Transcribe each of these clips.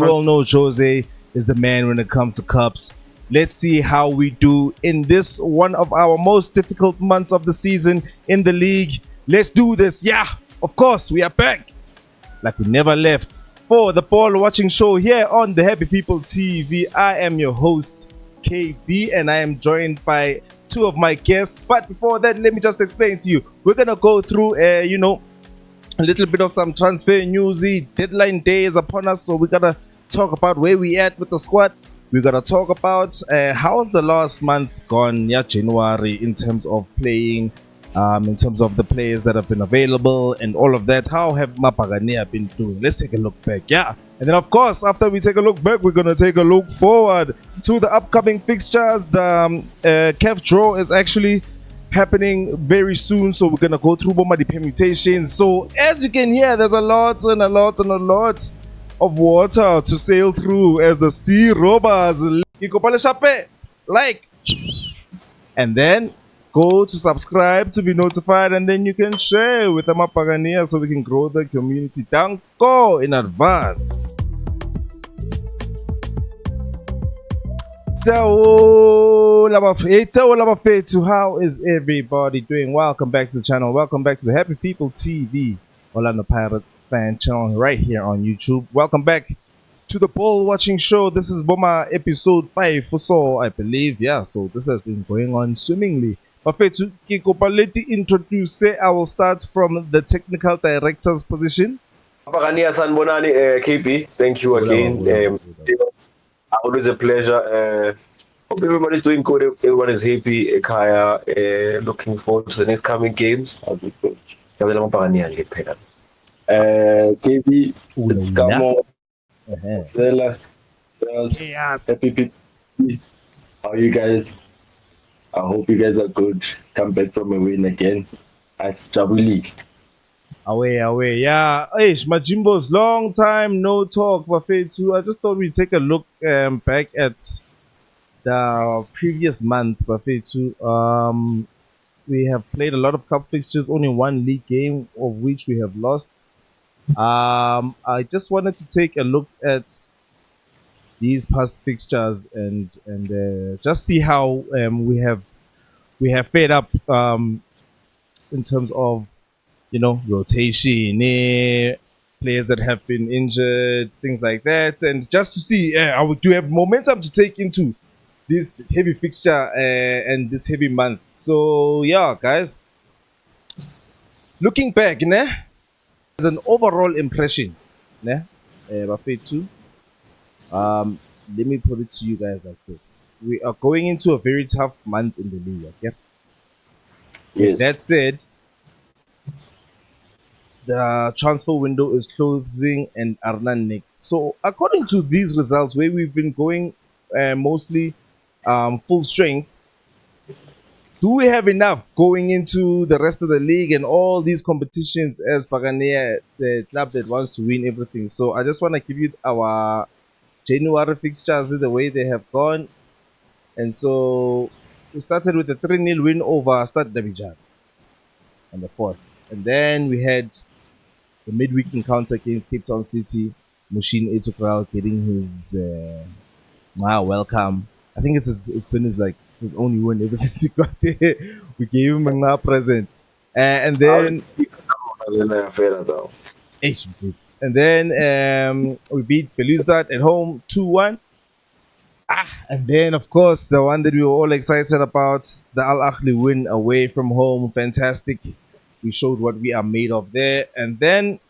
We all know Jose is the man when it comes to cups. Let's see how we do in this one of our most difficult months of the season in the league. Let's do this. Yeah, of course, we are back like we never left for the ball watching show here on the Happy People TV. I am your host, KB, and I am joined by two of my guests. But before that, let me just explain to you. We're going to go through, a little bit of some transfer newsy. Deadline day is upon us, so we gotta talk about where we at with the squad. We gotta talk about how's the last month gone, yeah, January, in terms of playing, in terms of the players that have been available and all of that. How have Buccaneers been doing? Let's take a look back, yeah. And then, of course, after we take a look back, we're gonna take a look forward to the upcoming fixtures. The CAF draw is actually happening very soon, so we're gonna go through the permutations. So as you can hear, there's a lot and a lot and a lot of water to sail through as the sea robbers. Like, and then go to subscribe to be notified, and then you can share with the Buccaneers so we can grow the community. Danko in advance. How is everybody doing? Welcome back to the channel. Welcome back to the Happy People TV, Orlando Pirates fan channel right here on YouTube. Welcome back to the ball watching show. This is Boma episode 5 for so, I believe. Yeah, so this has been going on swimmingly. But to introduce, I will start from the technical director's position. Buccaneers and Bonani, KP, thank you again. Always a pleasure. Hope everybody's doing good. Everyone is happy. Kaya, looking forward to the next coming games. I'll be good. KB, it's Kamo, Zella, Yes. Happy people. How are you guys? I hope you guys are good. Come back from a win again. As Jabu League. Away. Yeah. Hey, Majimbo's long time no talk. Buffet too. I just thought we'd take a look back at the previous month. Buffet too. We have played a lot of cup fixtures, only one league game of which we have lost. I just wanted to take a look at these past fixtures and just see how we have fared up in terms of rotation, players that have been injured, things like that, and just to see do we have momentum to take into this heavy fixture and this heavy month. So yeah, guys, looking back, as an overall impression, Buffet too. Let me put it to you guys like this: we are going into a very tough month in the league. Okay. Yes. That said, the transfer window is closing and Arnan next. So according to these results, where we've been going mostly full strength, do we have enough going into the rest of the league and all these competitions as Buccaneers, the club that wants to win everything? So I just want to give you our January fixtures, the way they have gone. And so we started with a 3-0 win over Stade d'Abidjan on the 4th. And then we had the midweek encounter against Cape Town City. Mushin Etokral getting his welcome. I think it's been his only win ever since he got there. We gave him a present. And then we beat Belouizdad at home 2-1. And then, of course, the one that we were all excited about, the Al Ahly win away from home. Fantastic. We showed what we are made of there. And then,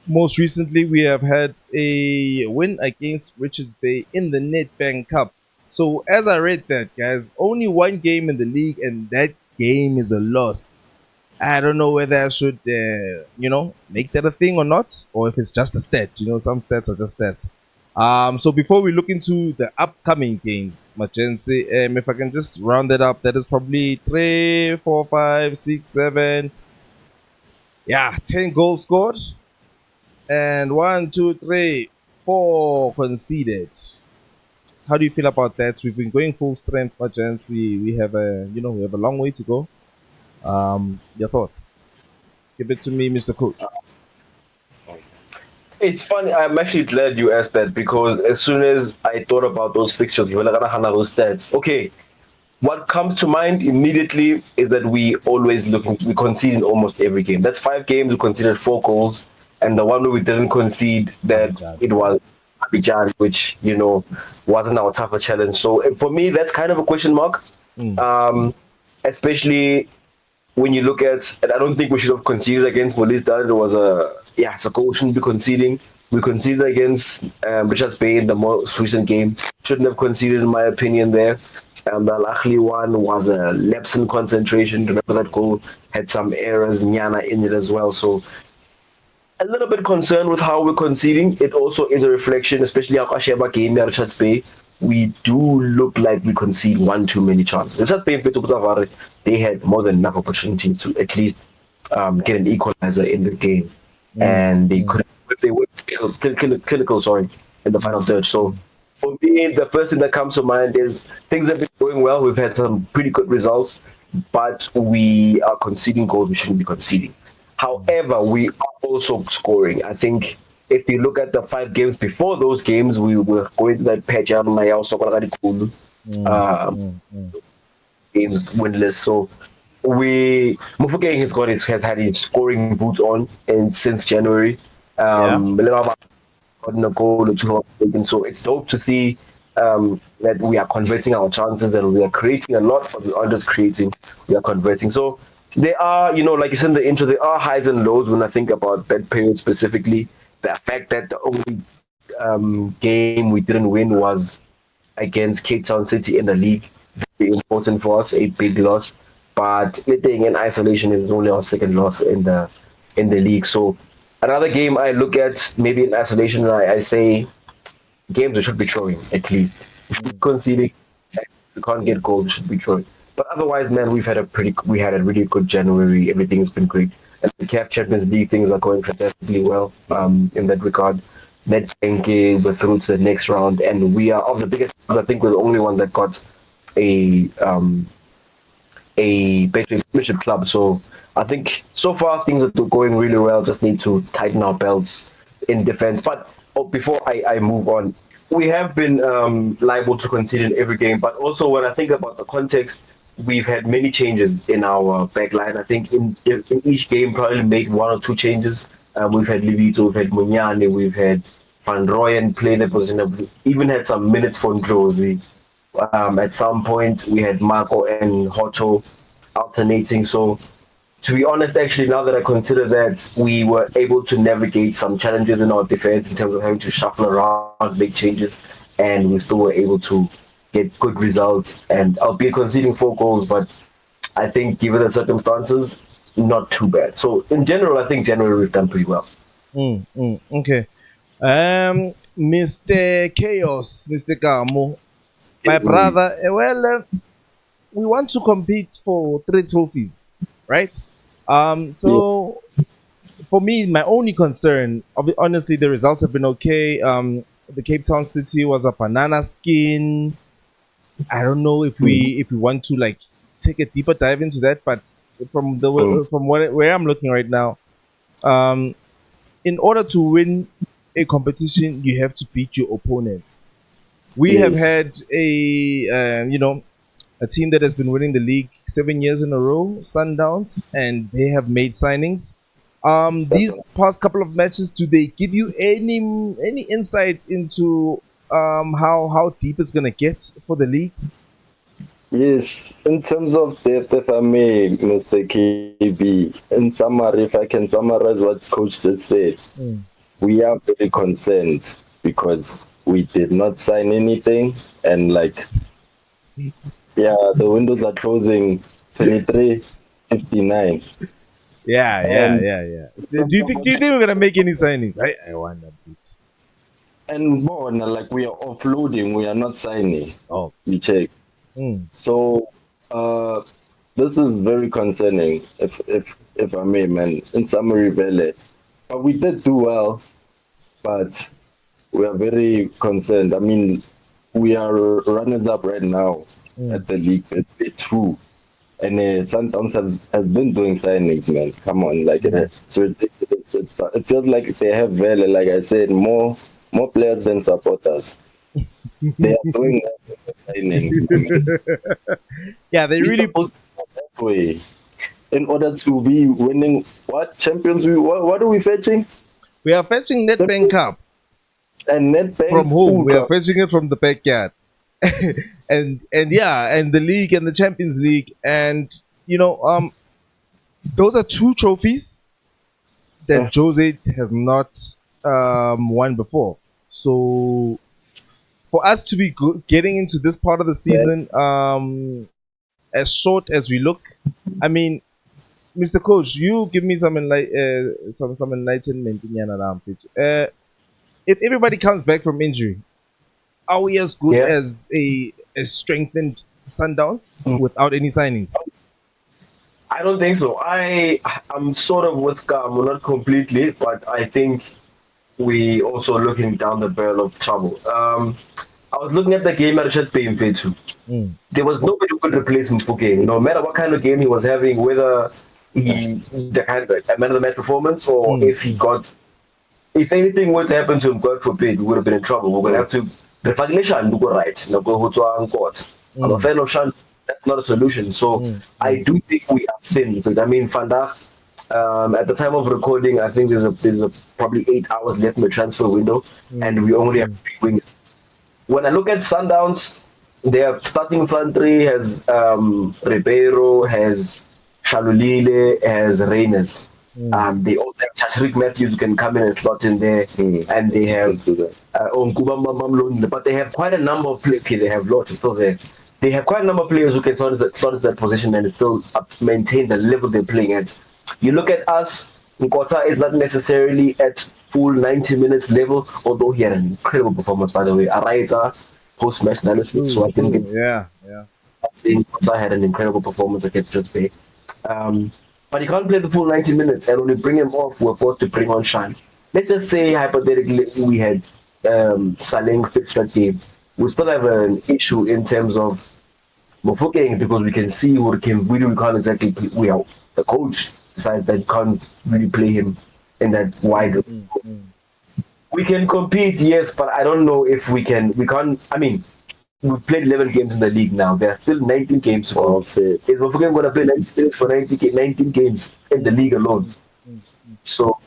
most recently, we have had a win against Richards Bay in the Nedbank Cup. So, as I read that, guys, only one game in the league, and that game is a loss. I don't know whether I should, make that a thing or not, or if it's just a stat. Some stats are just stats. So before we look into the upcoming games, Majensi, if I can just round it up, that is probably 3, 4, 5, 6, 7. Yeah, 10 goals scored. And 1, 2, 3, 4 conceded. How do you feel about that? We've been going full strength, Majensi. We have a long way to go. Your thoughts? Give it to me, Mr. Coach. It's funny. I'm actually glad you asked that because as soon as I thought about those fixtures, you were like, "Ah, those stats." Okay, what comes to mind immediately is that we concede in almost every game. That's 5 games. We conceded 4 goals, and the one where we didn't concede, that Abidjan. it was Abidjan, which wasn't our tougher challenge. So for me, that's kind of a question mark. Mm. Um, Especially when you look at, and I don't think we should have conceded against Molise. It was it's a goal we shouldn't be conceding. We conceded against Richards Bay in the most recent game. Shouldn't have conceded, in my opinion, there. The Al Ahly one was a lapse in concentration. Remember that goal had some errors, Nyana in it as well. So a little bit concerned with how we're conceding. It also is a reflection, especially our Asheba game at Richards Bay. We do look like we concede one too many chances. Richards Bay and Peto Butavare, they had more than enough opportunities to at least get an equalizer in the game, Mm. and they Mm. could they were clinical, sorry, in the final Mm. third. So Mm. for me, the first thing that comes to mind is things have been going well. We've had some pretty good results, but we are conceding goals we shouldn't be conceding. However, we are also scoring. I think if you look at the 5 games before those games, we were going to that patch out my house, Mm. Mm. Mm. games winless. So we Mufukeng has had his scoring boots on and since January. Yeah. Lema gotten a goal or two taken. So it's dope to see that we are converting our chances and we are creating a lot, but we aren't just creating, we are converting. So there are, like you said in the intro, there are highs and lows when I think about that period specifically. The fact that the only game we didn't win was against Cape Town City in the league, very important for us, a big loss. But letting in isolation is only our second loss in the league. So another game I look at maybe in isolation, I say games we should be throwing at least. If we're Mm. conceding, we can't get goals, we should be throwing. But otherwise, man, we had a really good January. Everything's been great. And the CAF Champions League things are going fantastically well. In that regard, Nedbank we're through to the next round, and we are of the biggest. I think we're the only one that got a basically membership club. So I think so far things are going really well. Just need to tighten our belts in defense. But before I move on, we have been liable to concede in every game. But also when I think about the context, we've had many changes in our back line. I think in each game probably make one or two changes. We've had Livito, we've had Munyane, we've had Van Rooyen play the position. We even had some minutes for Ndlozi. At some point, we had Marco and Hoto alternating. So, to be honest, actually, now that I consider that, we were able to navigate some challenges in our defense in terms of having to shuffle around, make changes, and we still were able to get good results. And albeit conceding 4 goals, but I think given the circumstances, not too bad. So, in general, I think generally we've done pretty well. Mm. Mm. Okay. Mr. Chaos, Mr. Gamo, my brother. We want to compete for 3 trophies, right? Yeah. So for me, my only concern, honestly, the results have been okay. The Cape Town City was a banana skin. I don't know if we want to like take a deeper dive into that, but where I'm looking right now, um, in order to win a competition, you have to beat your opponents. We have Yes. had a team that has been winning the league 7 years in a row, Sundowns, and they have made signings. That's These past couple of matches, do they give you any insight into how deep it's gonna get for the league? Yes, in terms of depth, if I may, Mr. KB, in summary, if I can summarize what Coach just said, Mm. we are very concerned because we did not sign anything, and like, yeah, the windows are closing 23:59, Yeah, and yeah, yeah. in Do terms you of think what do you think we're gonna make any signings? I wonder, bit. and more, like we are offloading, we are not signing. Oh. We check. Mm. So, uh, this is very concerning, if I may, man. In summary, Vele, but we did do well, but we are very concerned. I mean, we are runners up right now Mm. at the league at two, and Sundowns has been doing signings, man. Come on, like Mm. it's ridiculous. it feels like they have value. Like I said, more players than supporters. They are doing that with the signings, my man. Yeah, they We're really. supposed to go that way in order to be winning what champions what are we fetching? We are fetching Nedbank Cup And from Nedbank home. Pool We are Cup. fetching it from the backyard, and yeah, and the league and the Champions League, and those are two trophies that Jose has not won before. So for us to be getting into this part of the That, season, as short as we look, I mean, Mr. Coach, you give me some enlightenment in Yanadam. If everybody comes back from injury, are we as good Yeah. as a strengthened Sundowns without any signings? I don't think so. I'm sort of with Cam, not completely, but I think we also looking down the barrel of trouble. I was looking at the game at Richards Bay in P2. Mm. There was nobody who could replace him for game. No matter what kind of game he was having, whether the kind of a man of the match performance or Mm. if he got, if anything were to happen to him, God forbid, we would have been in trouble. We're gonna have to refagilation to go right. No go to court. I'm a Mm. fan of Shan. That's not a solution. So Mm. I Mm. do think we are thin. Because I mean, Fanda, at the time of recording, I think there's probably 8 hours left in the transfer window, Mm. and we only have Mm. 3 wings. When I look at Sundowns, their starting front three has Ribeiro, has Shalulile, has Reyners. Mm. They also have Chashrik Matthews who can come in and slot in there, and they have Onkuba Mamlon, but they have quite a number of players. Okay, they have lots still there. They have quite a number of players who can slot into that position and still maintain the level they're playing at. You look at us, Nkota is not necessarily at full 90 minutes level, although he had an incredible performance, by the way. Araita post match analysis, so I think Yeah, yeah. Nkota had an incredible performance against Just Bay. But he can't play the full 90 minutes, and when we bring him off, we're forced to bring on Shan. Let's just say, hypothetically, we had Saling fix that game. We still have an issue in terms of Mofokeng because we can see what can we can't exactly we are the coach decides that you can't really play him in that wide. We can compete, yes, but I don't know if we can. We can't. I mean, we've played 11 games in the league now. There are still 19 games to go. Is Mofokeng going to play 90 minutes for 19 games in the league alone? So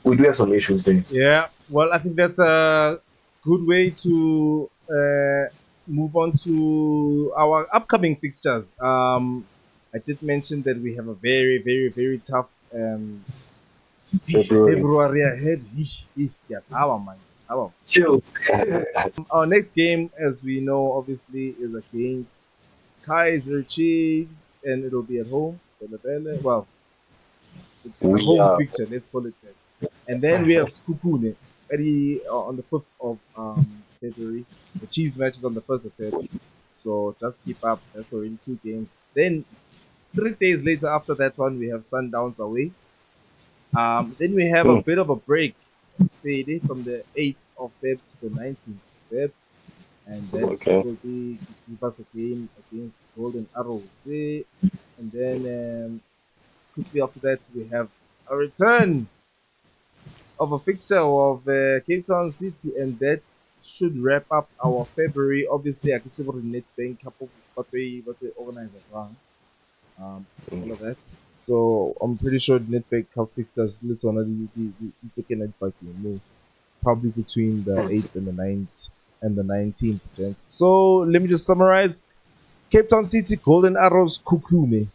we do have some issues there. Yeah, well, I think that's a good way to move on to our upcoming fixtures. I did mention that we have a very, very, very tough February ahead. Yes, our man. Chill. Our next game, as we know, obviously, is against Kaiser Chiefs, and it'll be at home. Well, it's a home fixture, let's call it that. And then we have Skukune on the 5th of February. The Chiefs match is on the 1st of February. So just keep up. That's already 2 games. Then 3 days later, after that one, we have Sundowns away. Then we have a bit of a break faded from the 8th of Feb to the 19th of Feb. And that will be give us a game against Golden Arrows. And then quickly after that, we have a return of a fixture of Cape Town City, and that should wrap up our February. Obviously, I could say what the Nedbank Cup, what they organize around. All of that. So I'm pretty sure the Nedbank Cup fixtures let's already taken it back probably between the 8th and the 9th and the 19th. Gents. So let me just summarize: Cape Town City, Golden Arrows, Kukune,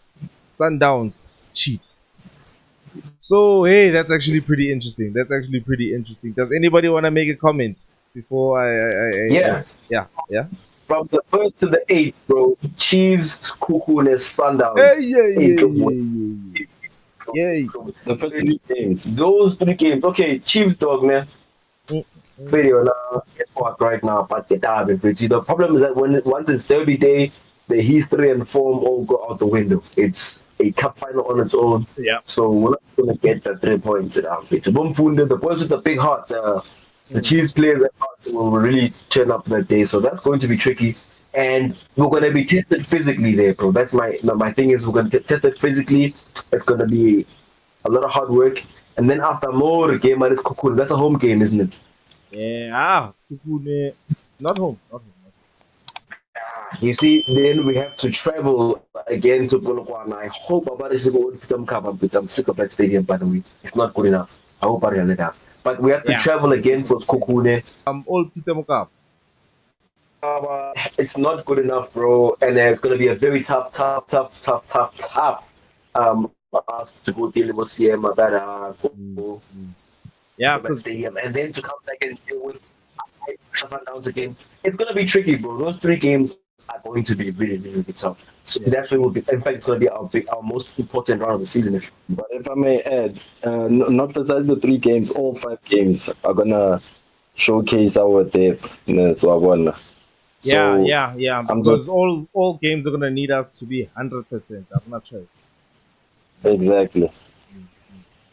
Sundowns, Chiefs. So hey, that's actually pretty interesting. Does anybody want to make a comment before Yeah. yeah? From the 1st to the 8th, bro. Chiefs, Kukune, Sundowns. Yay. The first 3 games. Those 3 games. Okay, Chiefs, dog, man. Video now, it's hot right now, but the problem is that once it's 30 day, the history and form all go out the window. It's a cup final on its own. Yeah. So we're not going to get the 3 points. The boys with the big heart, the Chiefs players will really turn up that day. So that's going to be tricky. And we're going to be tested physically there, bro. That's my thing is we're going to get tested physically. It's going to be a lot of hard work. And then after more game minus Kukun, that's a home game, isn't it? Yeah, not home, not home. You see, then we have to travel again to Polokwane. I hope about is going to come cover, but I'm sick of that stadium, by the way. It's not good enough. I hope I really that. But we have to Yeah. travel again for Kukune. All Peter Mokap. It's not good enough, bro. And it's going to be a very tough for us to go deal with CM Yeah, that because stadium, and then to come back and deal with Sundowns again. It's going to be tricky, bro. Those three games are going to be really, really, really tough. So that's what will be. In fact, it's going to be our most important round of the season. But if I may add, not besides the 3 games, all 5 games are gonna showcase our depth. So I won. yeah. I'm Because just all games are gonna need us to be 100%. I'm not choice. exactly.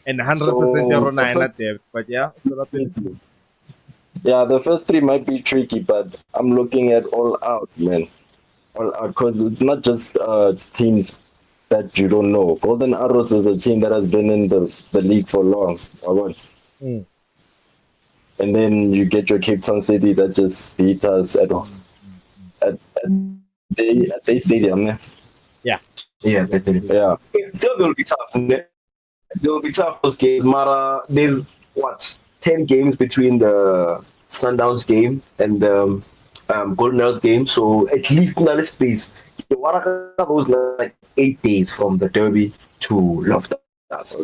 And 100% So you're on the first, depth. But yeah, still up in it. yeah, the first 3 might be tricky, but I'm looking at all out, man. All out because it's not just teams that you don't know. Golden Arrows is a team that has been in the league for long. I won. Mm. And then you get your Cape Town City that just beat us at their stadium. Yeah. Yeah. Yeah, definitely. Yeah. It still will be tough. It will be tough those games. Mara, there's what 10 games between the Sundowns game and the Golden Arrows game. So at least in the space, those like 8 days from the Derby to Loftus.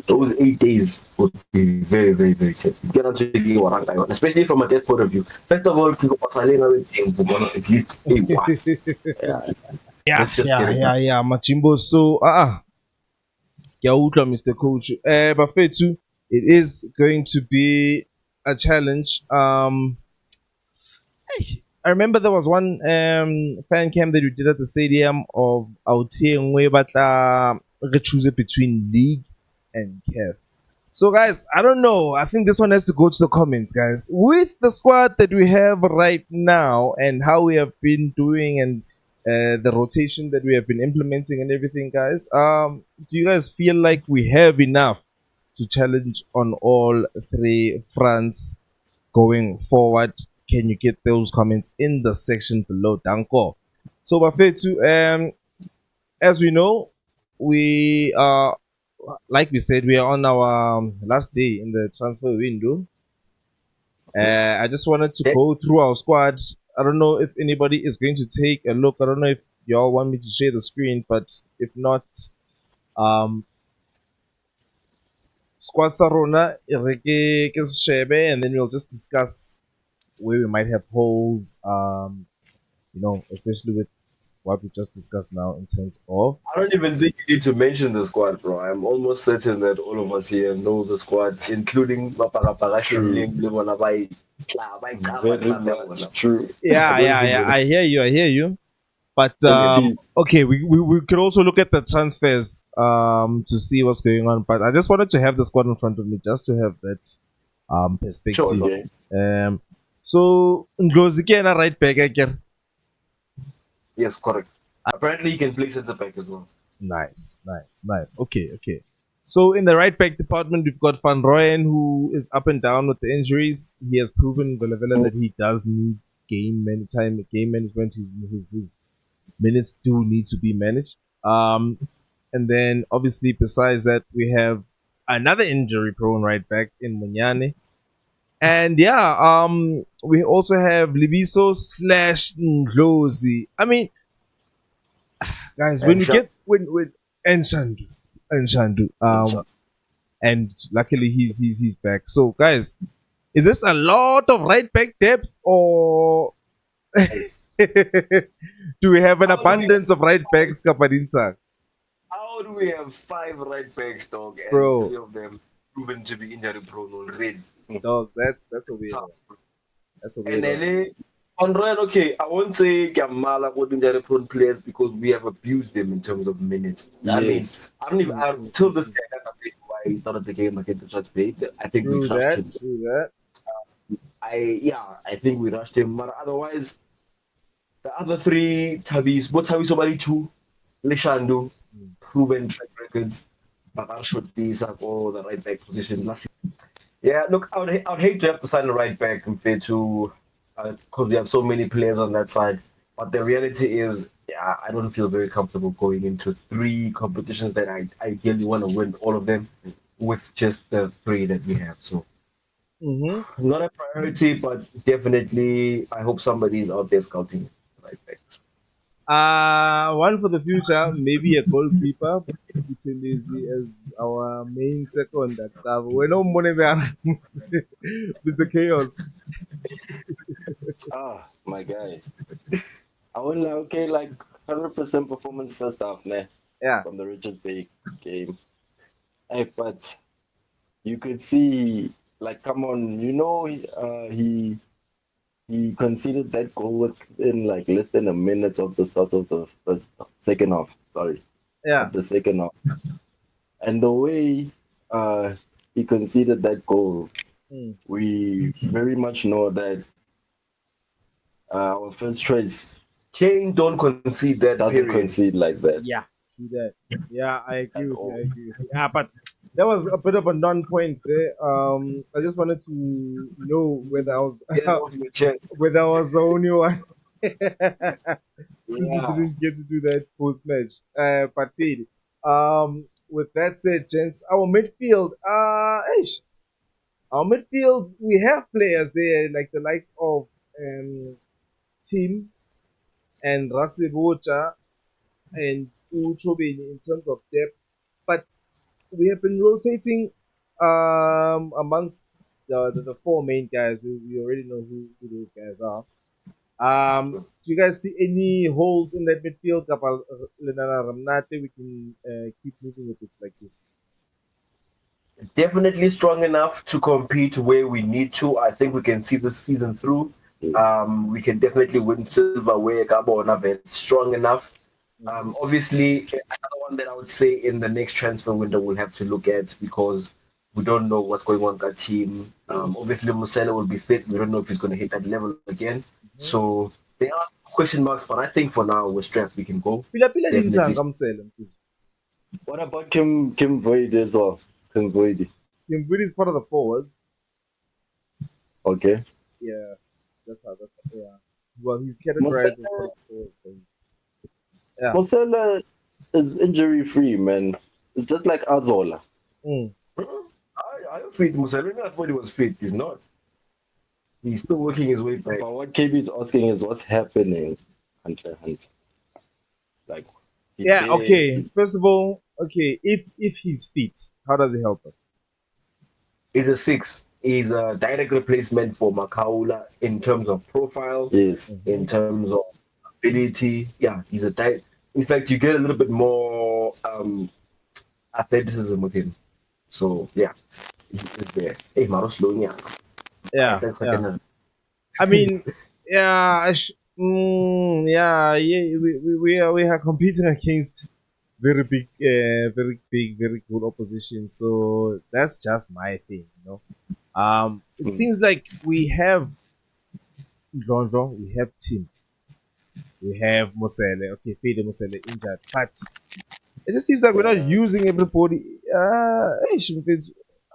Those 8 days would be very, very, very tough. Get on to the game, especially from a death point of view. First of all, people are at least Yeah. Yeah, let's just get it done. yeah, Machimbo. So, yeah, Mr. Coach. But Fetu, it is going to be a challenge. I remember there was one fan camp that we did at the stadium of Aoteengwe, but re choose between league and CAF. So, guys, I don't know. I think this one has to go to the comments, guys. With the squad that we have right now and how we have been doing and the rotation that we have been implementing and everything, guys, do you guys feel like we have enough to challenge on all 3 fronts going forward? Can you get those comments in the section below? Danko. So, Bafetu, as we know, we are, like we said, we are on our last day in the transfer window. I just wanted to go through our squad. I don't know if anybody is going to take a look. I don't know if y'all want me to share the screen, but if not, um, squad sarona, and then we'll just discuss where we might have holes. Especially with what we just discussed now in terms of I don't even think you need to mention the squad, bro. I'm almost certain that all of us here know the squad, including Very much true. yeah. I hear you. But See, okay, we could also look at the transfers to see what's going on. But I just wanted to have the squad in front of me just to have that perspective. Sure. So Ndlozi ke na right back again. Yes, correct. Apparently, he can play centre back as well. Nice. Okay. So in the right back department, we've got Van Rooyen, who is up and down with the injuries. He has proven Velavela that he does need game management. His minutes do need to be managed. And then obviously besides that, we have another injury-prone right back in Munyane. And yeah, we also have Libiso / Ndlozi. I mean, guys, when we get when Enshandu, and luckily he's back. So guys, is this a lot of right back depth or do we have an abundance of right backs, Kapadinsa? How do we have 5 right backs, dog, and Bro. 3 of them proven to be injury prone already? Dog, that's a weird one. That's a weird And one. then on Ryan, okay, I won't say Kamala with injury prone players because we have abused them in terms of minutes. I mean, yes. I don't even till this day I don't know why he started the game against the Transfer. I think we crushed him. True that. I think we rushed him. But otherwise, the other 3 Tabis, what Tabi somebody 2, Leshandu, proven track records. Bakar should be the right back position. Yeah, look, I would hate to have to sign a right back compared to because we have so many players on that side. But the reality is, yeah, I don't feel very comfortable going into three competitions that I ideally want to win all of them with just the three that we have. So Mm-hmm. not a priority, but definitely I hope somebody is out there scouting right backs. One for the future, maybe a goalkeeper. Utilizzi as our main second at we no money Mr. Chaos. Ah, my guy. I wouldn't okay, like 100% performance first half, ne, Yeah, from the Richards Bay game. Hey, but you could see, like, come on, he conceded that goal within like less than a minute of the start of the first second half. Sorry, yeah. of the second half, and the way uh he conceded that goal, Mm. we very much know that our first choice Kane don't concede that doesn't period. concede like that Yeah, see that. Yeah, I agree at with you. I all. agree with you. Yeah, but that was a bit of a non-point there. I just wanted to know whether I was Get it off your chest. whether I was the only one since we Yeah. didn't get to do that post match. But Fade. With that said, gents, our midfield, our midfield, we have players there like the likes of Tim and Rasibocha and Uchobeni in terms of depth, but we have been rotating amongst the four main guys. We already know who those guys are. Do you guys see any holes in that midfield? Kapal Lenana Ramnate, we can keep moving with it like this. Definitely strong enough to compete where we need to. I think we can see this season through. Yes. We can definitely win silverware. Gabon is strong enough. Mm-hmm. Obviously, another one that I would say in the next transfer window we'll have to look at because we don't know what's going on with that team. Yes. Obviously, Musela will be fit. We don't know if he's going to hit that level again. Mm-hmm. So there are question marks, but I think for now we're strapped. We can go. Pila pila Definitely. linsang kamsele mfethu. What about Kim Void as well? Kim Void. Kimbudi is part of the forwards. Okay. Yeah, yeah. Well, he's categorized as part Mosela of the forwards. So, yeah. Mosela is injury free, man. It's just like Azola. Mm. I don't fit Mussolini. I thought he was fit. He's not. He's still working his way back. But what KB is asking is what's happening, Hunter Hunter. Like he's Yeah, there. okay. First of all, okay, if he's fit, how does he help us? He's a six. He's a direct replacement for Makaula in terms of profile, Yes. Mm-hmm. in terms of ability. Yeah, he's a direct. In fact, you get a little bit more athleticism with him. So yeah, he's there. Hey, Maros Lonia. Yeah, yeah. I mean, yeah, yeah. We are competing against very big, very good opposition. So that's just my thing, you know. It Mm. seems like we have Ndlondlo, we have Tim, we have Mosele. Okay, Fede Mosele injured, but it just seems like we're not Yeah. using everybody.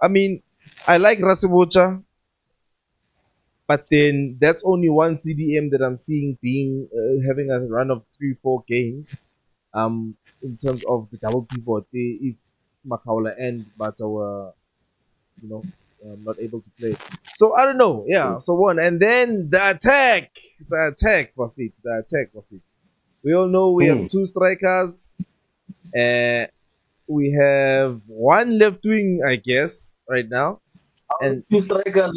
I mean, I like Rasibocha, but then that's only one CDM that I'm seeing being having a run of 3-4 games. In terms of the double pivot, if Makaula and Bata were, you know, not able to play. So I don't know. Yeah. So one, and then the attack, Buffett. We all know we have Mm. two strikers. Uh, we have one left wing, I guess, right now, Our and two strikers,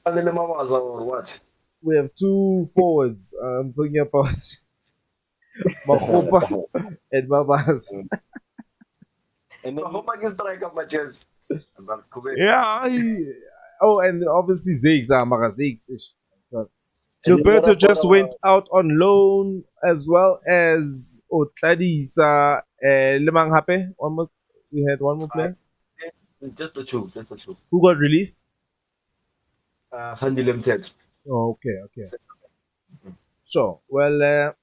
or what? we have two forwards. I'm talking about Mahopa and Babas. And I then hope I can strike up my chest. Yeah. Oh, and obviously Ziggs, Mara Ziggs. So what Gilberto about just our went out on loan as well as Otladisa Lemang Hape. One more, we had one more Uh, player just the two, just the two. who got released. Sandy Limited. Oh, okay, okay. Sure. Well,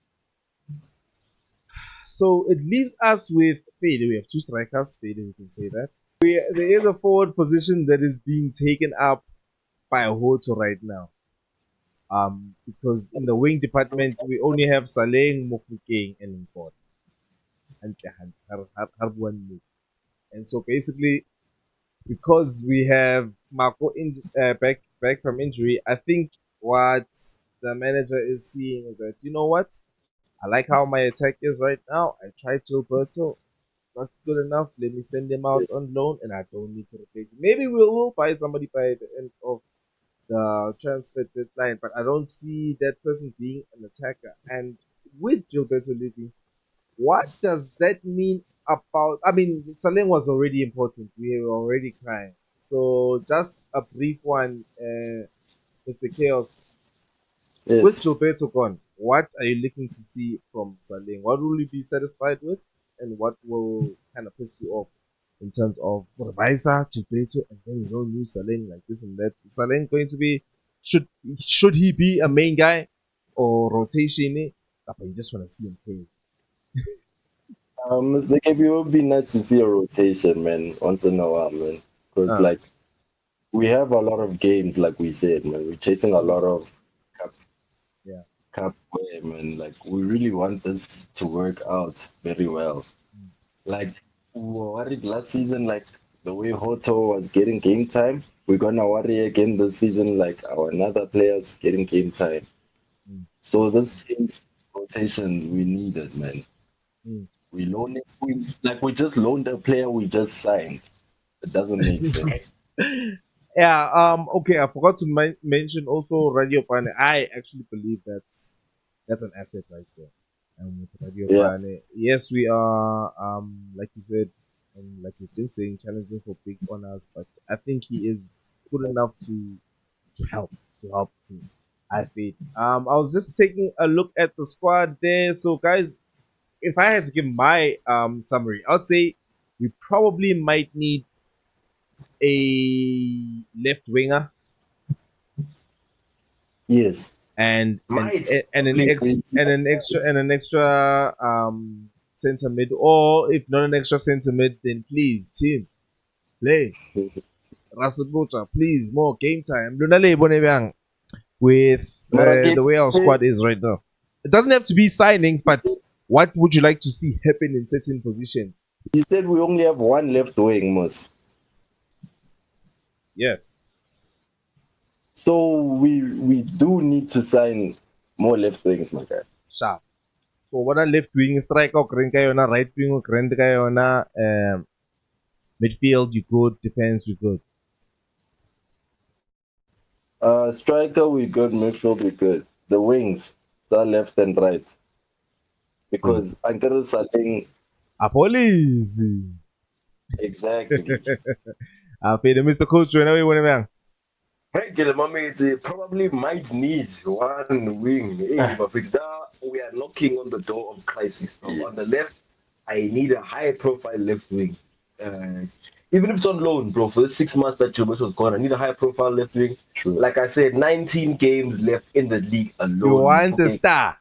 so it leaves us with Fade. We have two strikers. Fade, we can say that. There is a forward position that is being taken up by Hoto right now. Because in the wing department we only have Saleng, Mokukeng, and Import, and and so basically because we have Marco back from injury, I think what the manager is seeing is that you know what, I like how my attack is right now. I tried Gilberto, not good enough. Let me send him out on loan, and I don't need to replace him. Maybe we will buy somebody by the end of the transfer deadline, but I don't see that person being an attacker. And with Gilberto leaving, what does that mean about? I mean, Salem was already important. We were already crying. So just a brief one, Mr. Chaos. With Yes. Gilberto gone, what are you looking to see from Salem? What will you be satisfied with, and what will kind of piss you off in terms of Revisor, Gilberto, and then you don't use Salem like this and that? Is Salem going to be should should he be a main guy or rotation? But you just want to see him play. Like it would be nice to see a rotation, man, once in a while, man. Because Uh, like we have a lot of games, like we said, man. We're chasing a lot of cup, yeah. cup play, man. Like we really want this to work out very well. Mm, Like we were worried last season, like the way Hoto was getting game time. We're gonna worry again this season, like our another players getting game time. mm, So this change rotation we needed, man. mm. We loaned it, we just loaned a player we just signed. It doesn't make sense. Yeah. Okay. I forgot to mention also Radio Pane. I actually believe that's an asset right there. And with Radio Yeah. Pane, yes, we are. Like you said, and like you've been saying, challenging for big honors. But I think he is good enough to help the team. I think. I was just taking a look at the squad there. So, guys, if I had to give my summary, I'd say we probably might need a left winger Yes. and Might and an We, ex and an extra center mid, or if not an extra center mid, then please team play Rasubucha, please more game time. Lunale Bonebang with Marake, the way our squad is right now. It doesn't have to be signings, but what would you like to see happen in certain positions? you said we only have one left wing, Mus. Yes, So we do need to sign more left wings, my guy. sharp. So what a left wing striker o kren ka yona, right wing o kren ka yona, midfield you good, defense you good. Striker we good, midfield we good. The wings, the left and right. Because Ankara Saling, A police. exactly. Pay the Mr. Coach when we want Hey, Kilemami, probably might need one wing. Hey, but with that, we are knocking on the door of crisis. Now, on the left, I need a high profile left wing. Uh, Even if it's on loan, bro, for the 6 months that Jubis was gone, I need a high profile left wing. True. Like I said, 19 games left in the league alone. You want a Okay, star.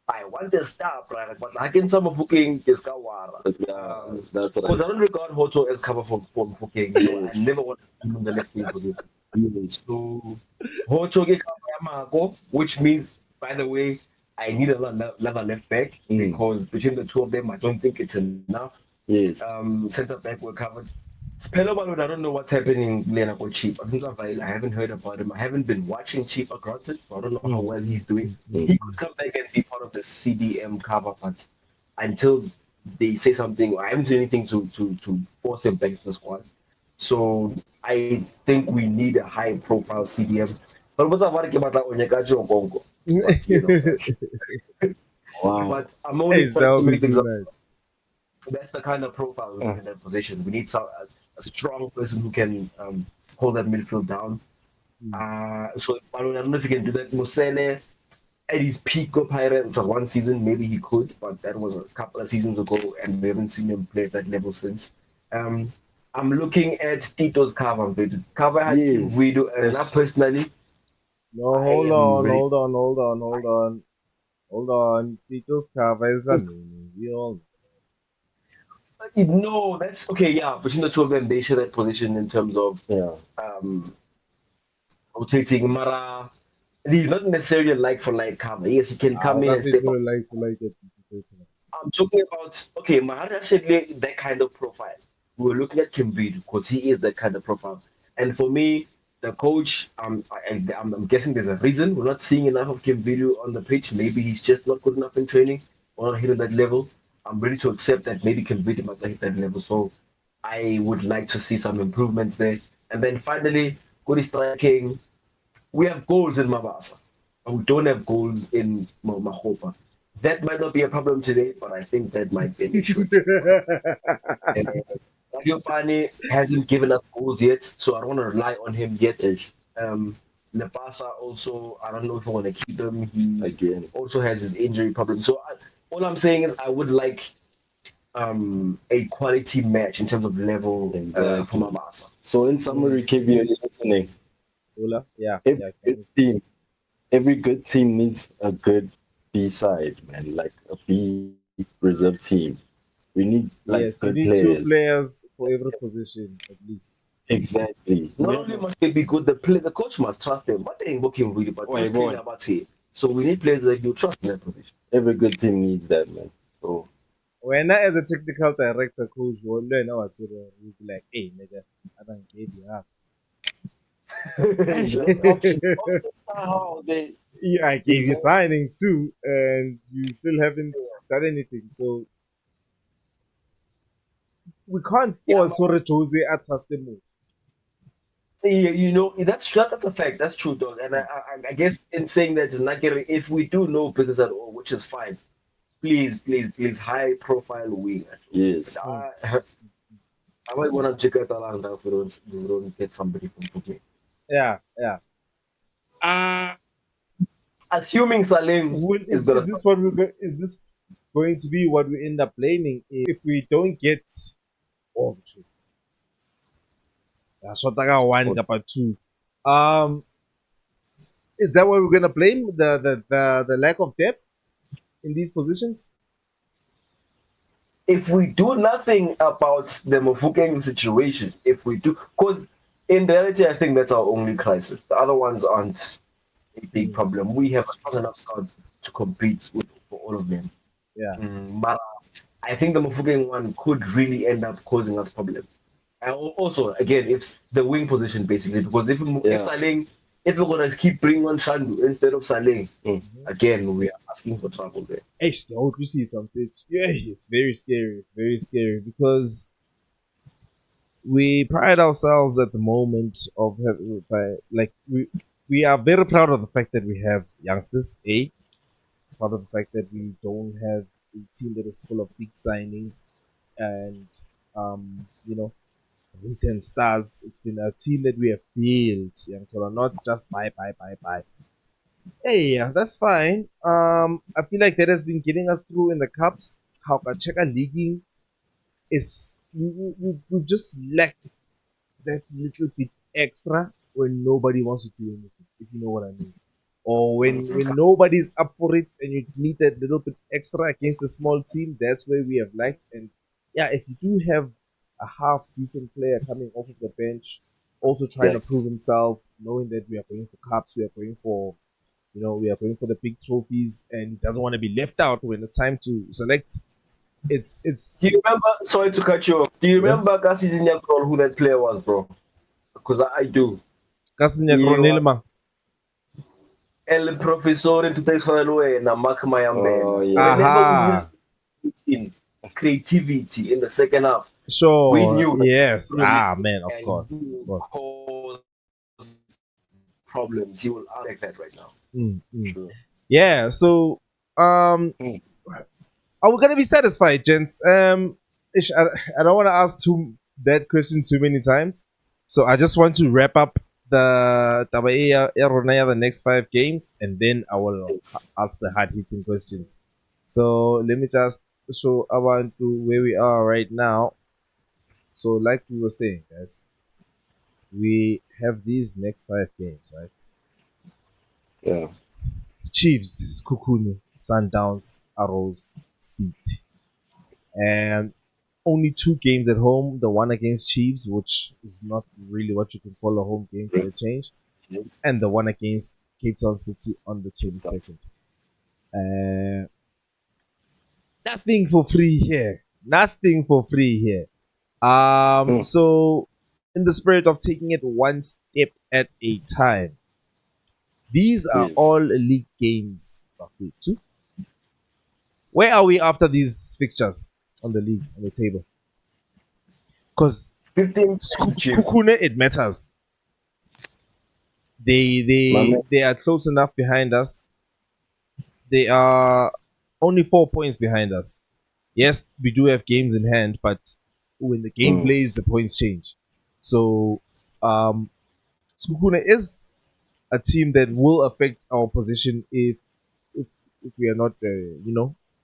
I want a star, brother, but I can some of Fuking is Kawara. That's Because right. I don't regard Hoto as cover for Fuking. You know, I Yes. never want to be in the left wing for him. So Hoto get cover, which means, by the way, I need another left back because between the two of them, I don't think it's enough. Yes. Centre back were covered. Spello Balloon, I don't know what's happening, Lena or Chief. I haven't heard about him. I haven't been watching Chief granted. So I don't know how well he's doing. He could come back and be part of the CDM cover, but until they say something, I haven't seen anything to force him back to the squad. So I think we need a high profile CDM. But what's about Onyekachi or Bongo? But you know, Wow. but I'm Hey, only that trying to would be make too things up. nice. That's the kind of profile we need in that position. We need a strong person who can hold that midfield down. So I don't know if he can do that. Musele at his peak of Pirates was one season, maybe he could, but that was a couple of seasons ago, and we haven't seen him play at that level since. I'm looking at Tito's cover. Cover Yes. Guido, and I personally, No, I hold am on, ready. hold on. Tito's cover is the name. We all No, that's okay. Yeah, between the two of them, they share that position in terms of Yeah. rotating. Mara, he's not necessarily a like for like cover. Yes, he can Ah, come in and that's it step for up. like it. I'm talking about okay, Mahara Shedley, that kind of profile. We were looking at Kimbid because he is that kind of profile. And for me, the coach, I'm guessing there's a reason we're not seeing enough of Kimbid on the pitch. Maybe he's just not good enough in training or not hitting that level. I'm ready to accept that maybe Kimbid might not hit that level. So I would like to see some improvements there. And then finally, good striking. We have goals in Mabasa, but we don't have goals in Mahopa. That might not be a problem today, but I think that might be an issue. Radio Pane hasn't given us goals yet, so I don't want to rely on him yet. Ish. Nepasa also, I don't know if I want to keep him. He Again. also has his injury problem. So all I'm saying is I would like a quality match in terms of level for Exactly. Mabasa. So in summary, KB, are you listening? Ola? Yeah, Every yeah, good team, every good team needs a good B side, man. Like a B reserve team. We need like yes, you good need two players. players for every position at least. Exactly. Not only must they be good, the coach must trust them. But they ain't working really, but Oh, they're boy. clearly about it. So we need players that you trust in that position. Every good team needs that, man. So When I, as a technical director, coach, will learn how to you'll be like, hey, nigga, I don't give you up. exactly. Options are how they Yeah, I gave you exactly. signings too, and you still haven't done anything. So we can't Yeah, force Sore Jose at trust the move. you know that's true. That's a fact. That's true, dog. And I guess in saying that, Nakiri, if we do no business at all, which is fine, please, please, please, high profile wing. Yes. I might want to check out Atlanta if we don't get somebody from Pune. Yeah, yeah. Uh Assuming Salim is gonna is this what is this going to be what we end up blaming if we don't get oh true. Shotaka one kapa two. Um is that what we're gonna blame? The lack of depth in these positions? if we do nothing about the Mofokeng situation, if we do, because in reality, I think that's our only crisis. The other ones aren't a big Hmm, problem. We have a strong enough squad to compete with for all of them. yeah. But I think the Mofokeng one could really end up causing us problems. And also, again, it's the wing position basically, because if Yeah. Saling, if we're gonna keep bringing on Shandu instead of Saling, Mm-hmm. again, we are asking for trouble there. Hey, no, we see something. Yeah, it's very scary. It's very scary because we pride ourselves at the moment of by like we are very proud of the fact that we have youngsters. A proud of the fact that we don't have a team that is full of big signings and you know recent stars. It's been a team that we have built, young Tola, not just buy. Hey, yeah, that's fine. I feel like that has been getting us through in the cups. How Cheka leaguing is we've just lacked that little bit extra when nobody wants to do anything, if you know what I mean. Or when nobody's up for it and you need that little bit extra against a small team, that's where we have lacked. And yeah, if you do have a half decent player coming off of the bench, also trying to Exactly. prove himself, knowing that we are going for cups, we are going for we are going for the big trophies, and he doesn't want to be left out when it's time to select. Do It's you remember? Sorry to cut you off. Do you yeah. remember last season who that player was, bro? Because I do. Kasinya He was Kronelma. El Professor to take away na Mark Oh Mayambela. yeah. Whenever we need Aha. in creativity in the second half, we Sure. knew that Yes. Ronaldo Ah, man. Of and he course. Of will course. cause problems. He will affect that right now. Mm. True. Yeah. So, Mm. are we gonna be satisfied, gents? I don't want to ask that question too many times, so I just want to wrap up the the next 5 games, and then I will Yes. ask the hard hitting questions. So let me just show about to where we are right now. So, like we were saying, guys, we have these next 5 games, right? Yeah. Chiefs, Skukuni, Sundowns, Arrows, Seat. And only 2 games at home. The one against Chiefs, which is not really what you can call a home game for a change, and the one against Cape Town City on the 22nd. Uh, Nothing for free here. Nothing for free here. So in the spirit of taking it one step at a time, these are Yes. all league games. Okay, two. Where are we after these fixtures on the league on the table? Because 15 Chiefs. Skukune, it matters. They My they man. they are close enough behind us. They are only 4 points behind us. Yes, we do have games in hand, but when the game plays, the points change. So, Skukune is a team that will affect our position if, if we are not,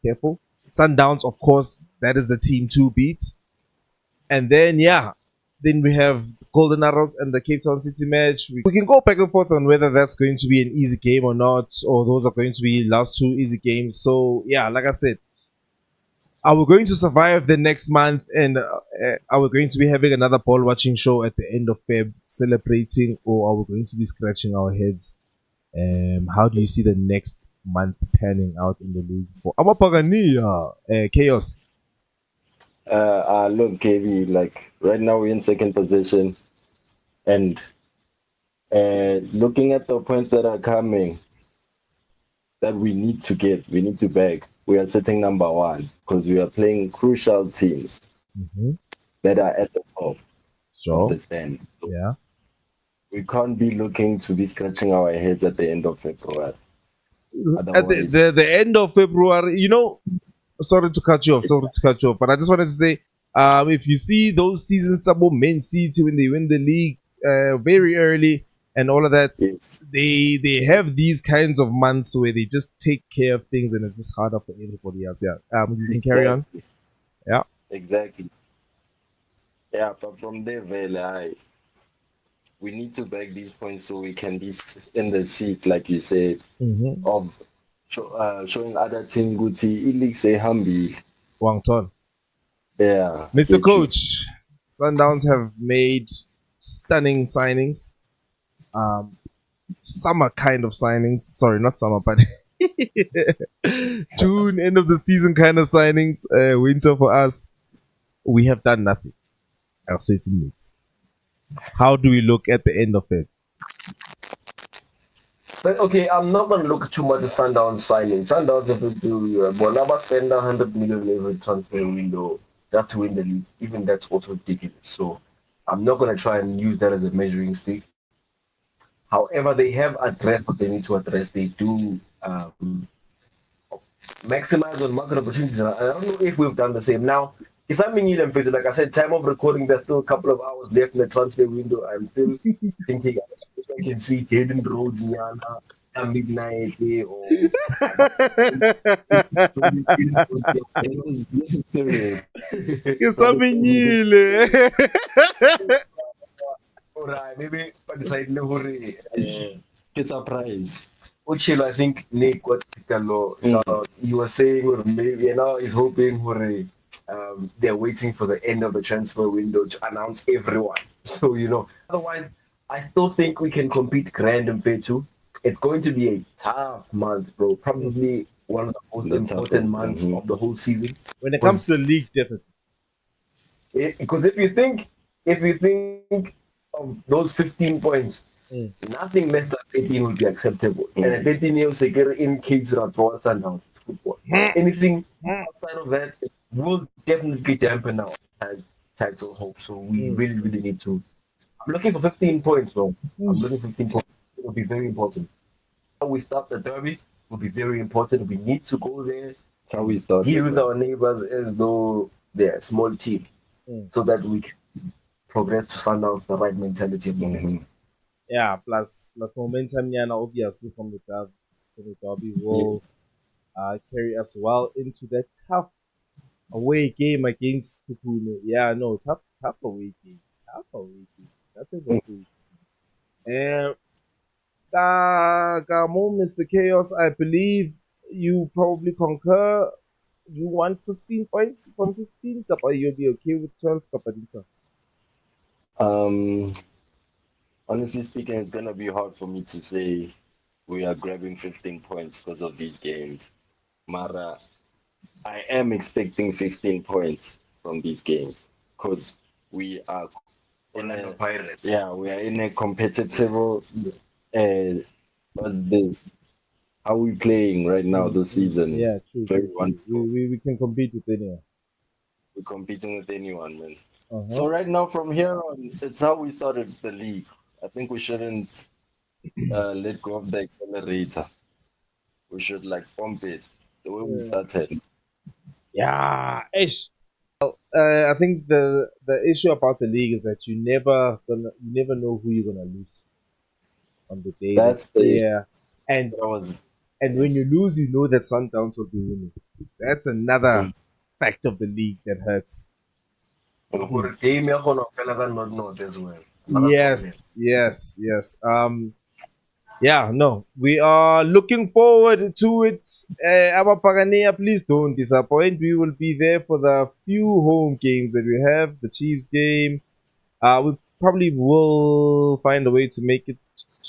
careful. Sundowns, of course, that is the team to beat. And then, then we have Golden Arrows and the Cape Town City match. We can go back and forth on whether that's going to be an easy game or not, or those are going to be last 2 easy games. So, like I said, are we going to survive the next month? And are we going to be having another ball watching show at the end of Feb celebrating, or are we going to be scratching our heads? How do you see the next month panning out in the league for Amapagania Chaos? Look, KB, like right now we're in second position, and looking at the points that are coming, that we need to get, we need to bag. We are sitting number one because we are playing crucial teams that are at the top of So, the stand. So yeah. we can't be looking to be scratching our heads at the end of February. At Otherwise, the end of February, sorry to cut you off, but I just wanted to say, if you see those seasons, some Men City when they win the league very early and all of that, yes, they have these kinds of months where they just take care of things and it's just harder for everybody else. Yeah, you can carry on. exactly, Yeah. exactly. Yeah, but from there, Vele, we need to bag these points so we can be in the seat, like you said, Mm-hmm. of showing other team Guti, league say Hambi. Wang Ton. Yeah, I Mr. get you. Coach, Sundowns have made stunning signings. Um, Summer kind of signings. Sorry, not summer, but June, end of the season kind of signings. Winter for us. We have done nothing. So it's in mix. How do we look at the end of it? But okay, I'm not gonna look too much at Sundown signing. Sundowns have to do Bonaba spend 100 million every transfer window just to win the league. Even that's also ridiculous. So I'm not gonna try and use that as a measuring stick. However, they have addressed what they need to address. They do maximize on market opportunities. And I don't know if we've done the same. Now, if I'm in England, like I said, time of recording, there's still a couple of hours left in the transfer window. I'm still thinking if I can see Jaden Rhodes, Nyana, at midnight or This is serious. Ngisaminyile. all right, maybe I decided It's a prize. Uchilo, I think Nick what he was saying or maybe he's hoping for they're waiting for the end of the transfer window to announce everyone. So otherwise I still think we can compete grand and fair too. It's going to be a tough month, bro. Probably one of the most The important toughest. months of the whole season. When it comes to the league, definitely. Because if you think of those 15 points, nothing less than 13 would be acceptable. And a 13-year-old secure in case Ratwa Sundowns football. Anything outside of that will definitely dampen our title hope. So we really, really need to. I'm looking for 15 points, bro. I'm looking for 15 points. It will be very important. How we start the derby will be very important. We need to go there, That's how we start. deal with our neighbors as though they're a small team, so that we can progress to find out the right mentality of momentum. Yeah, plus momentum, Yana, obviously from the derby will carry us well into that tough away game against Kukune. Yeah, no, tough away games. Tough away games. Nothing but wins. And Mr. Chaos, I believe you probably concur. You want 15 points from 15, kapa you'll be okay with 12, kapa dinsa. Um, honestly speaking, it's gonna be hard for me to say we are grabbing 15 points because of these games. Mara, I am expecting 15 points from these games because we are in Orlando a Pirates. yeah, we are in a competitive. What's this? How we playing right now this season? Yeah, true, Very true, true. wonderful. We can compete with anyone. We're competing with anyone, man. Uh-huh. So right now, from here on, it's how we started the league. I think we shouldn't let go of the accelerator. We should like pump it the way we started. Yeah, ish. I think the issue about the league is that you never know who you're gonna lose to on the day that That's the issue and that was. when you lose, you know that Sundowns will be winning. That's another fact of the league that hurts. Gore game ya gona fela ka not as well. Yes, yes, yes. Yeah, no, we are looking forward to it. Our Pagania, please don't disappoint. We will be there for the few home games that we have. The Chiefs game. We probably will find a way to make it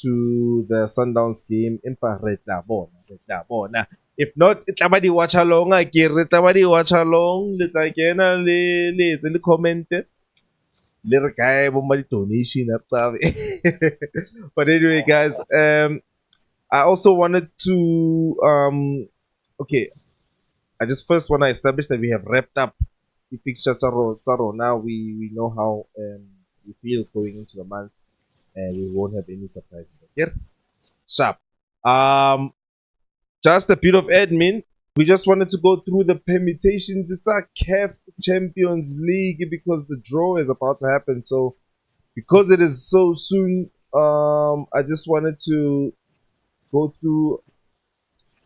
to the Sundowns game. Empa re tla bona. If not, it tla watch along. I get re tla watch along. Le tla kena le etse le comment. Le re kae bo ma donation up tsabe. But anyway, guys, I also wanted to okay, I just first want to establish that we have wrapped up the fixture Tsaro. Now we know how we feel going into the month and we won't have any surprises here. Sharp. Just a bit of admin. We just wanted to go through the permutations. It's our CAF Champions League because the draw is about to happen. So because it is so soon, I just wanted to go through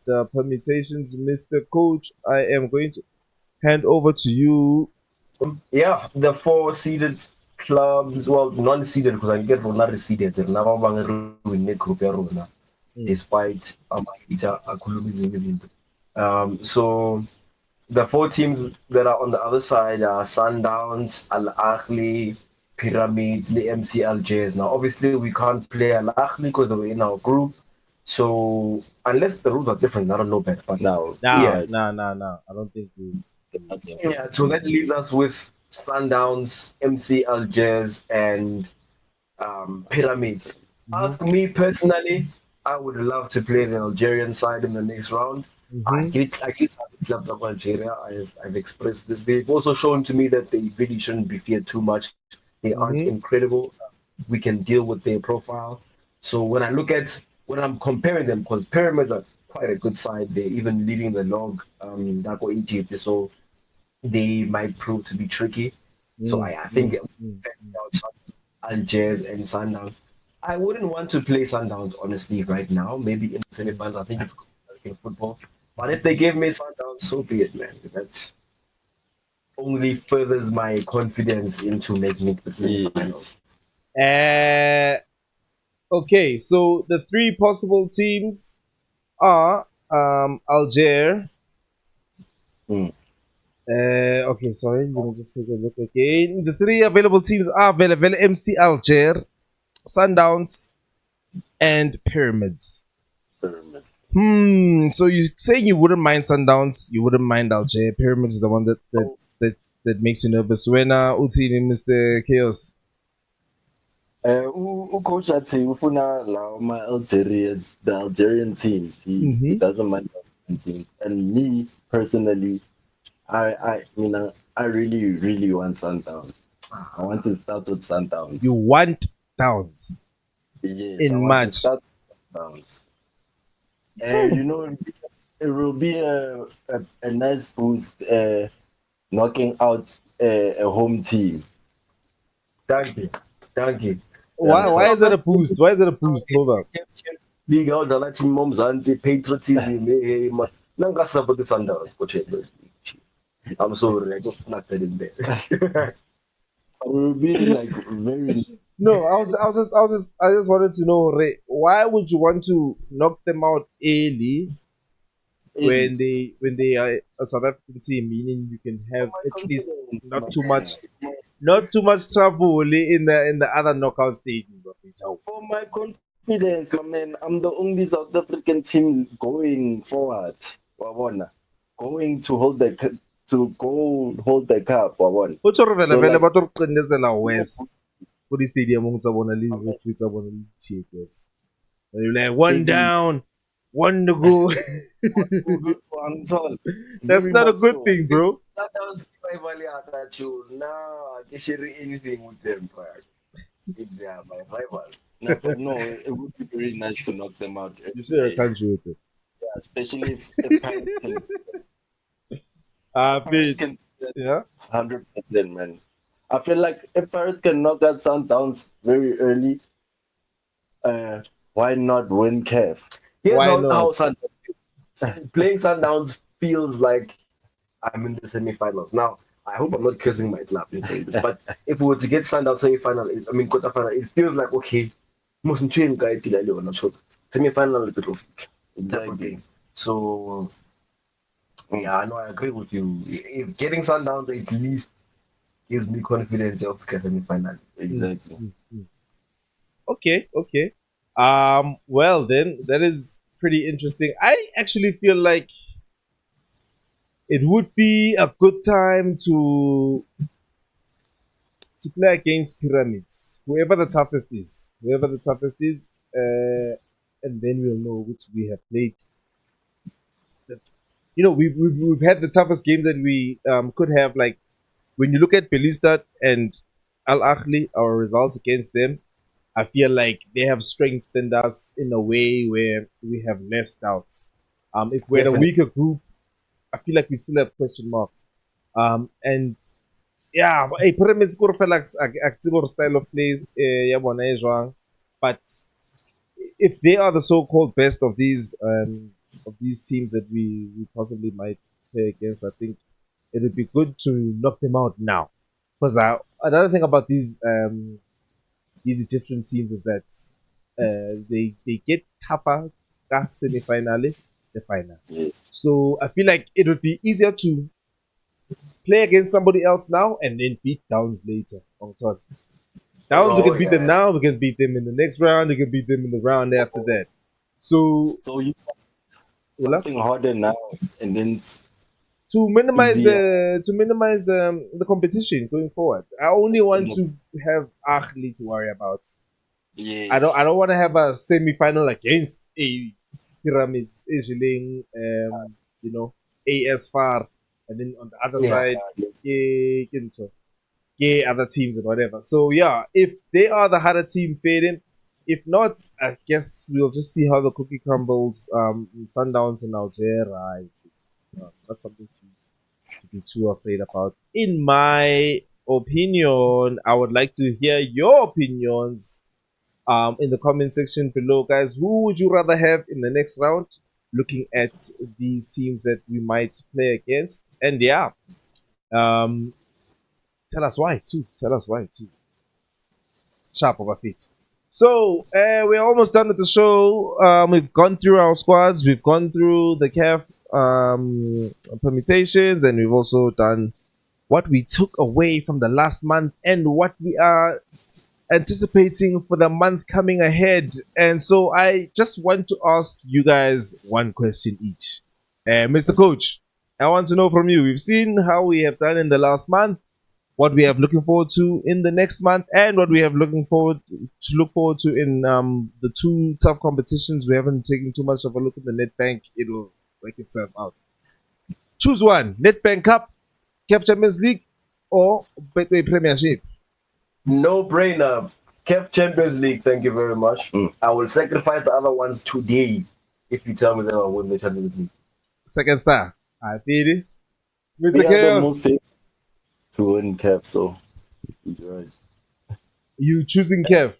the permutations, Mr. Coach. I am going to hand over to you. Yeah, the four seeded clubs, well, non-seeded because I get not seeded. They're now in the group ya rona, despite so the four teams that are on the other side are Sundowns, Al Ahly, Pyramids, the MC Algiers. Now, obviously, we can't play Al Ahly because we're in our group. So, unless the rules are different, I don't know better. But Now, yeah, No. I don't think we. yeah. So that leaves us with Sundowns, MC Algiers, and Pyramids. Ask me personally, I would love to play the Algerian side in the next round. I get other clubs of Algeria. I've expressed this. They've also shown to me that they really shouldn't be feared too much. They aren't incredible. We can deal with their profile. So when I'm comparing them, because Pyramids are quite a good side. They're even leading the log in Dago Egypt. So they might prove to be tricky. So I think Algiers and Sundowns. I wouldn't want to play Sundowns honestly right now. Maybe in the semifinals, I think it's in football. But if they give me Sundowns, so be it, man. That only furthers my confidence into making it the semifinals. Okay, so the three possible teams are Algiers. Okay, sorry, let me just take a look again. The three available teams are available MC Algiers, Sundowns, and Pyramids. So you saying you wouldn't mind Sundowns, you wouldn't mind Algiers. Pyramids is the one that makes you nervous. When Uti Mr. Chaos. Coach athi ufuna lawo Algeria, the Algerian teams. He doesn't mind the Algerian teams. And me personally, I really want Sundowns. I want to start with Sundowns. You want Downs? Yes, in I want March. to start with Sundowns. And you know, it will be a nice boost knocking out a home team. Thank you. Why is it a boost? Why is it a boost? Hold up. League out the Latin moms anti patriotism. Support the Sundowns, coach. I'm sorry, I just knocked it in there. It will be like very. No, I just wanted to know, Ray, why would you want to knock them out early when they are a South African team, meaning you can have My at least confidence, man. not too much trouble in the other knockout stages of it. For my confidence, my man, I'm the only South African team going forward. Wabona. Going to hold to go hold the cup, wabona. Go to vele So vele like, ba tlo qindezela West go di stadium tsa bona le my man, referee tsa bona le theaters. And you're like one down, one to go. I'm told. That's Very not a much good so. thing, bro. That was rivalry at you. Now, I can share anything with them, but if they are my rivals. No, it would be very nice to knock them out You share a every day. country with it. Yeah, especially if Pirates can, Pirates Pete, can do that yeah. 100%, man. I feel like if Pirates can knock out Sundowns very early, why not win CAF? Here's Why how not? Sundowns feels. Playing Sundowns feels like I'm in the semifinals. Now, I hope I'm not cursing my club in saying this, but if we were to get Sundowns semifinal, I mean quarterfinal, it feels like okay, most guy not sure. Semifinal bit of type of Exactly. thing. So yeah, I know I agree with you. If getting Sundowns at least gives me confidence of getting semifinal. Mm, Exactly. mm. Okay, okay. Well then, that is pretty interesting. I actually feel like it would be a good time to play against pyramids. Whoever the toughest is, and then we'll know which we have played. You know, we've had the toughest games that we could have. Like when you look at Belouizdad and Al Ahly, our results against them, I feel like they have strengthened us in a way where we have less doubts. If we're in a Definitely. weaker group, I feel like we still have question marks. And yeah, hey, Pyramids ko fela a style of plays ya bona e jwang. But if they are the so-called best of these teams that we possibly might play against, I think it would be good to knock them out now. Because another thing about these Egyptian teams is that they get tougher semi finale, the final. Yeah. So I feel like it would be easier to play against somebody else now and then beat Downs later on top. Downs, we Oh can beat them yeah. now, we can beat them in the next round, we can beat them in the round after that. So So you Ola, something harder now, and then it's easier. to minimize the competition going forward. I only In want the, to have Ahli to worry about. I yes. don't want to have a semi final against a Pyramids, Ejiling, you know, AS Far, and then on the other Yeah. side, other teams and whatever. So yeah, if they are the harder team fading, if not, I guess we'll just see how the cookie crumbles. Sundowns in Algeria, not something to be too afraid about. In my opinion, I would like to hear your opinions in the comment section below, guys. Who would you rather have in the next round? Looking at these teams that we might play against, and yeah, um, tell us why too. Tell us why too. Sharp of our feet. So we're almost done with the show. We've gone through our squads. We've gone through the CAF permutations, and we've also done what we took away from the last month and what we are anticipating for the month coming ahead. And so I just want to ask you guys one question each. Mr. Coach, I want to know from you. We've seen how we have done in the last month, what we have looking forward to in the next month, and what we have look forward to in the two tough competitions. We haven't taken too much of a look at the Net Bank. It will work itself out. Choose one: Net Bank Cup, CAF Champions League, or Betway Premiership. No brainer. Kept Champions League, thank you very much. I will sacrifice the other ones today if you tell me that I win the Champions League. Second star. I feel it. We Mr. are the Chaos, most famous to win CAF, so he's right. you choosing Kev.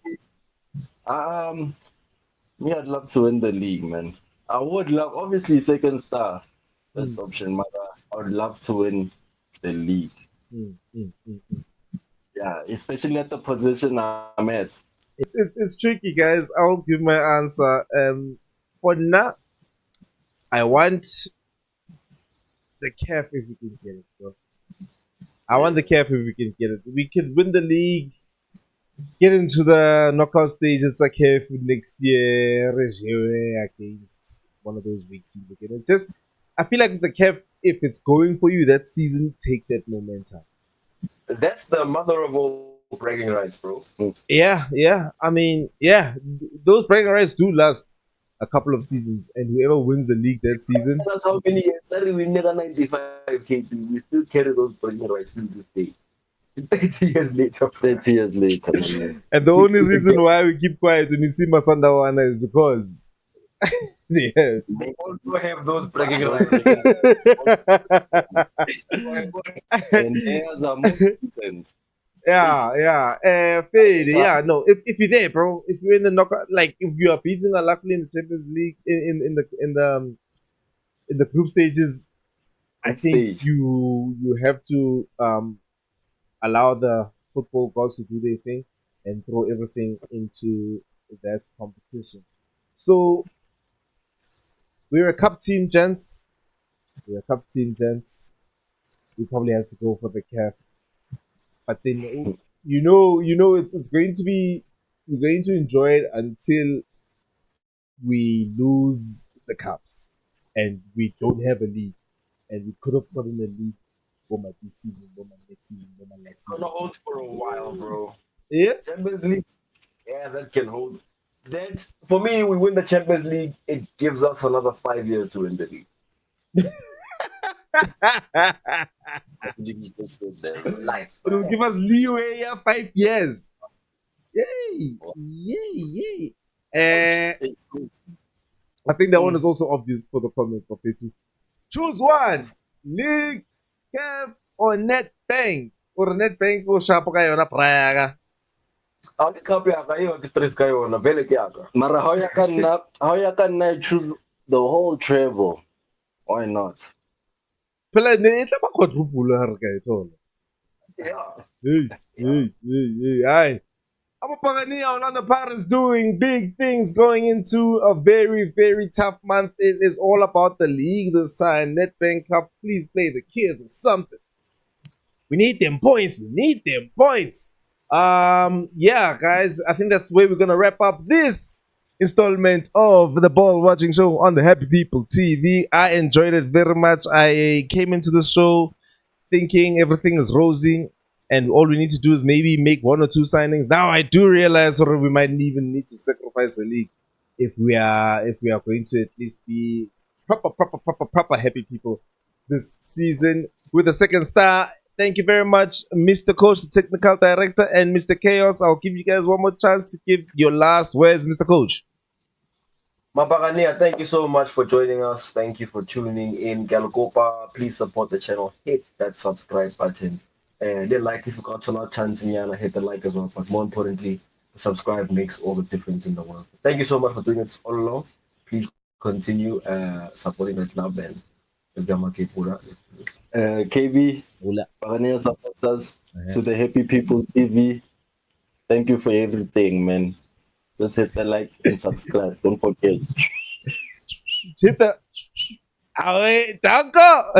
Um, me, I'd love to win the league, man. I would love, obviously, second star, best Mm, option, but I would love to win the league. mm. Yeah, especially at the position I'm at. It's tricky, guys. I'll give my answer. For now, I want the CAF if we can get it, bro. I want the CAF if we can get it. We could win the league, get into the knockout stages like CAF next year, against one of those weak teams again. It's just, I feel like the CAF, if it's going for you that season, take that momentum. That's the mother of all bragging rights, bro. Yeah. I mean, yeah, those bragging rights do last a couple of seasons, and whoever wins the league that season, That's how many years. That we never 95 KP. We still carry those bragging rights to this day. 30 years later. 30 years later, man. and the only reason why we keep quiet when you see Masandawana is because yeah. They also have those bragging rights. And theirs are more potent. Fade, yeah, no. If you're there, bro, if you're in the knockout, like if you are beating Al Ahly in the Champions League in the group stages, I think you have to allow the football gods to do their thing and throw everything into that competition. So we're a cup team, gents. We're a cup team, gents. We probably have to go for the CAF, but then it's going to be, we're going to enjoy it until we lose the cups and we don't have a league, and we could have gotten a league for my this season, for my next season, for my last It's season. gonna hold for a while, bro. Yeah. Champions League, yeah, that can hold. That for me, we win the Champions League, it gives us another 5 years to win the league. Life. It'll give us leeway 5 years. Yay. I think that one is also obvious for the comments of Petu. Choose one. League, CAF, or net bank. Or net bank o shapo kayo na praga. Ang kape kayo, stress kayo na vele kaya. Mara, how you can choose the whole travel? Why not? Pela ne tla ba quadruple ha re ka e thola. Yeah. Hey. Aye. Our Buccaneers, Orlando Pirates doing big things going into a very, very tough month. It is all about the league this time. NetBank Cup, please play the kids or something. We need them points. Yeah, guys, I think that's where we're gonna wrap up this installment of the Ball Watching Show on the Happy People TV. I enjoyed it very much. I came into the show thinking everything is rosy, and all we need to do is maybe make one or two signings. Now I do realize we might even need to sacrifice the league if we are going to at least be proper happy people this season with the second star. Thank you very much, Mr. Coach, the technical director, and Mr. Chaos. I'll give you guys one more chance to give your last words, Mr. Coach. Mabagania, thank you so much for joining us. Thank you for tuning in. Galagopa, please support the channel. Hit that subscribe button. And then like if you got to not chance hit the like as well. But more importantly, subscribe makes all the difference in the world. Thank you so much for doing this all along. Please continue supporting the club and KB, Buccaneers supporters, to the Happy People TV. Thank you for everything, man. Just hit the like and subscribe. Don't forget. Hit the. Danko!